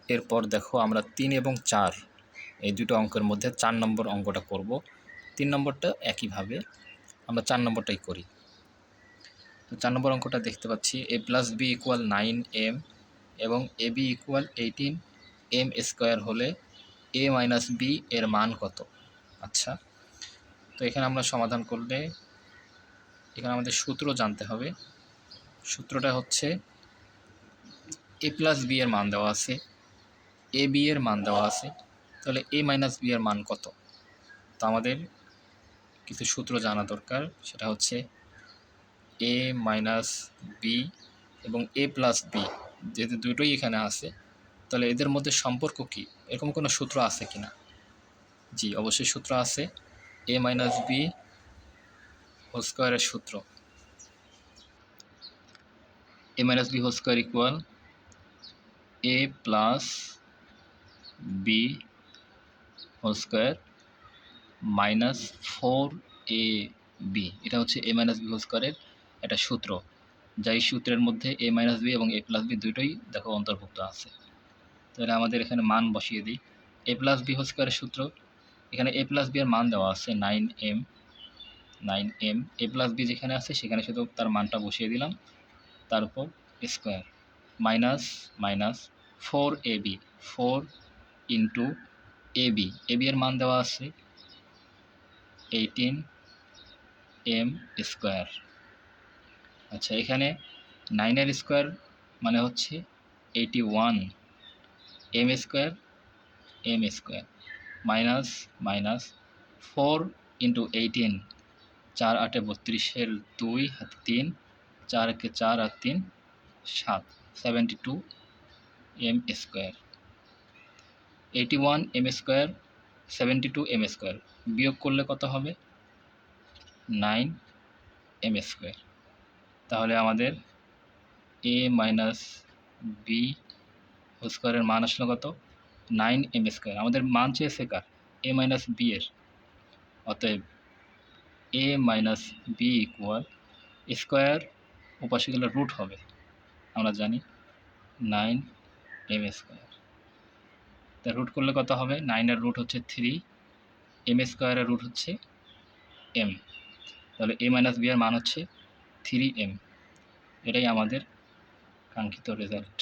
এরপর দেখো আমরা 3 এবং 4 এই দুটো অঙ্কের মধ্যে 4 নম্বর অঙ্কটা করব। 3 নম্বরটা একইভাবে আমরা 4 নম্বরটাই করি। তো 4 নম্বর অঙ্কটা দেখতে পাচ্ছি a plus B equal 9m এবং A B equal 18m square হলে a মাইনাস বি এর মান কত। আচ্ছা, তো এখানে আমরা সমাধান করলে এখানে আমাদের সূত্র জানতে হবে। সূত্রটা হচ্ছে a প্লাস বি এর মান দেওয়া আছে, এ বি এর মান দেওয়া আছে, তাহলে a মাইনাস বি এর মান কত। তো আমাদের কিছু সূত্র জানা দরকার, সেটা হচ্ছে a মাইনাস বি এবং a প্লাস বি, যেহেতু দুটোই এখানে আছে তাহলে এদের মধ্যে সম্পর্ক কী, এরকম কোনো সূত্র আছে কি না। জি, অবশ্যই সূত্র আছে। a মাইনাস বি হোল স্কোয়ারের সূত্র a minus B whole square equal a plus B whole square minus 4ab। এটা হচ্ছে a মাইনাস বি হোল স্কোয়ারের একটা সূত্র, যাই সূত্রের মধ্যে a মাইনাস বি এবং a প্লাস বি দুটোই দেখো অন্তর্ভুক্ত আছে। তাহলে আমাদের এখানে মান বসিয়ে দিই। a প্লাস বি হোল স্কোয়ারের সূত্র, এখানে a প্লাস বি এর মান দেওয়া আছে 9m, a প্লাস বি যেখানে আছে সেখানে শুধু তার মানটা বসিয়ে দিলাম, তার উপর square minus minus 4ab, 4 into AB এর মান দেওয়া আছে 18m স্কোয়ার। আচ্ছা, এখানে 9-এর স্কোয়ার মানে হচ্ছে 81, m square minus minus 4 into 18, 4 8 32, 2 হাতে 3, 4 কে 4 আর 3 7, 72m square. 81m square 72m square বিয়োগ করলে কত হবে, 9m স্কোয়ার। তাহলে আমাদের a মাইনাস বি হোল স্কোয়ারের মান আসলো কত, 9m স্কোয়ার। আমাদের মান চেয়েছে কার, a মাইনাস বি এর। অতএব a minus B equal square উপাশে গেলে রুট হবে, আমরা জানি 9m স্কোয়ার। তা রুট করলে কত হবে, 9-এর রুট হচ্ছে 3, m স্কোয়ারের রুট হচ্ছে m, তাহলে a মাইনাস বি এর মান হচ্ছে 3m। এটাই আমাদের কাঙ্ক্ষিত রেজাল্ট।